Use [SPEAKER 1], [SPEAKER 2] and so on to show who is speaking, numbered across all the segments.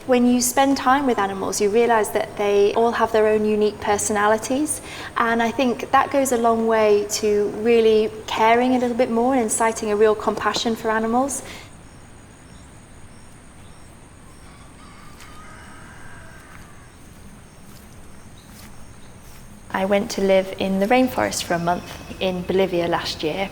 [SPEAKER 1] When you spend time with animals, you realise that they all have their own unique personalities, and I think that goes a long way to really caring a little bit more and inciting a real compassion for animals. I went to live in the rainforest for a month in Bolivia last year.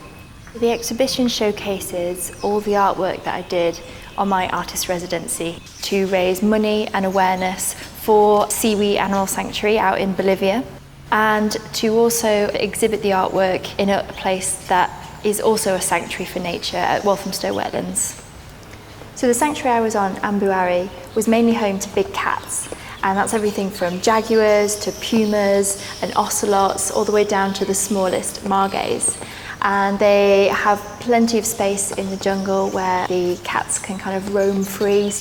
[SPEAKER 1] The exhibition showcases all the artwork that I did on my artist residency to raise money and awareness for CIWY Animal Sanctuary out in Bolivia, and to also exhibit the artwork in a place that is also a sanctuary for nature at Walthamstow Wetlands. So the sanctuary I was on, Ambue Ari, was mainly home to big cats, and that's everything from jaguars to pumas and ocelots all the way down to the smallest margays. And they have plenty of space in the jungle where the cats can kind of roam free.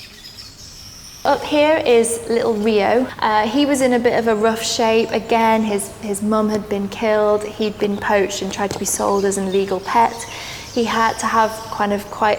[SPEAKER 1] Up here is little Rio. He was in a bit of a rough shape. Again, his mum had been killed. He'd been poached and tried to be sold as an illegal pet. He had to have kind of quite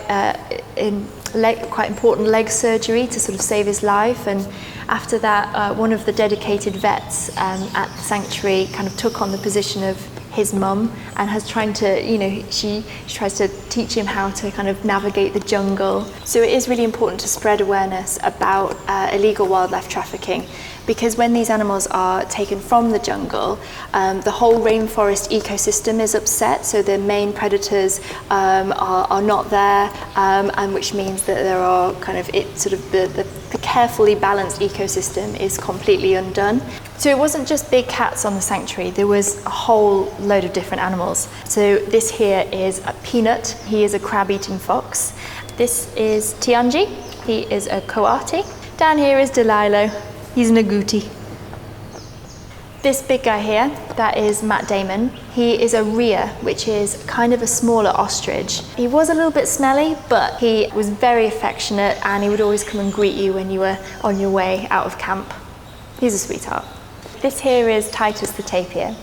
[SPEAKER 1] important leg surgery to sort of save his life. And after that, one of the dedicated vets at the sanctuary kind of took on the position of his mum and has trying to, she tries to teach him how to kind of navigate the jungle. So it is really important to spread awareness about illegal wildlife trafficking, because when these animals are taken from the jungle, the whole rainforest ecosystem is upset. So the main predators are not there, and which means that there are the carefully balanced ecosystem is completely undone. So it wasn't just big cats on the sanctuary, there was a whole load of different animals. So this here is a Peanut, he is a crab-eating fox. This is Tianji, he is a coati. Down here is Delilo, he's an agouti. This big guy here, that is Matt Damon. He is a rhea, which is kind of a smaller ostrich. He was a little bit smelly, but he was very affectionate and he would always come and greet you when you were on your way out of camp. He's a sweetheart. This here is Titus the tapir.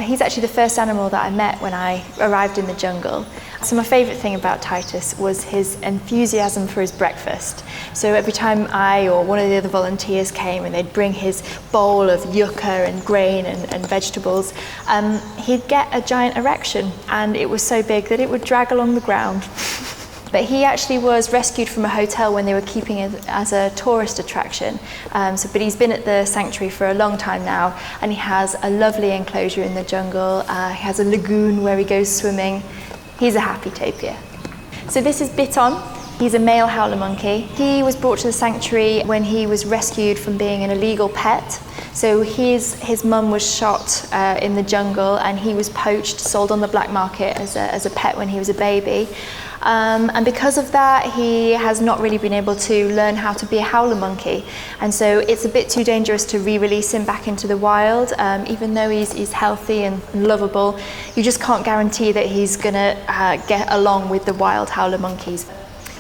[SPEAKER 1] He's actually the first animal that I met when I arrived in the jungle. So my favourite thing about Titus was his enthusiasm for his breakfast. So every time I or one of the other volunteers came and they'd bring his bowl of yucca and grain and vegetables, he'd get a giant erection, and it was so big that it would drag along the ground. But he actually was rescued from a hotel when they were keeping it as a tourist attraction. But he's been at the sanctuary for a long time now, and he has a lovely enclosure in the jungle. He has a lagoon where he goes swimming. He's a happy tapir. So this is Biton. He's a male howler monkey. He was brought to the sanctuary when he was rescued from being an illegal pet. So his mum was shot in the jungle, and he was poached, sold on the black market as a pet when he was a baby. And because of that, he has not really been able to learn how to be a howler monkey. And so it's a bit too dangerous to re-release him back into the wild. Even though he's healthy and lovable, you just can't guarantee that he's gonna get along with the wild howler monkeys.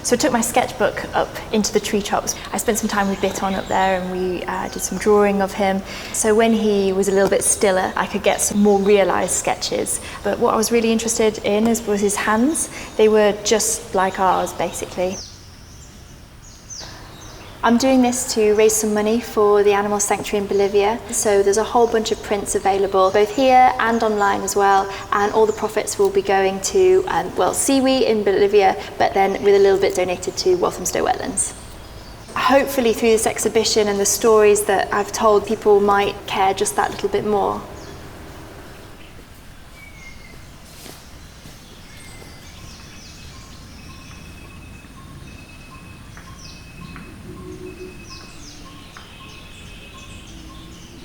[SPEAKER 1] So I took my sketchbook up into the treetops. I spent some time with Biton up there, and we did some drawing of him. So when he was a little bit stiller, I could get some more realised sketches. But what I was really interested in was his hands. They were just like ours, basically. I'm doing this to raise some money for the animal sanctuary in Bolivia. So there's a whole bunch of prints available, both here and online as well. And all the profits will be going to, CIWY in Bolivia, but then with a little bit donated to Walthamstow Wetlands. Hopefully through this exhibition and the stories that I've told, people might care just that little bit more.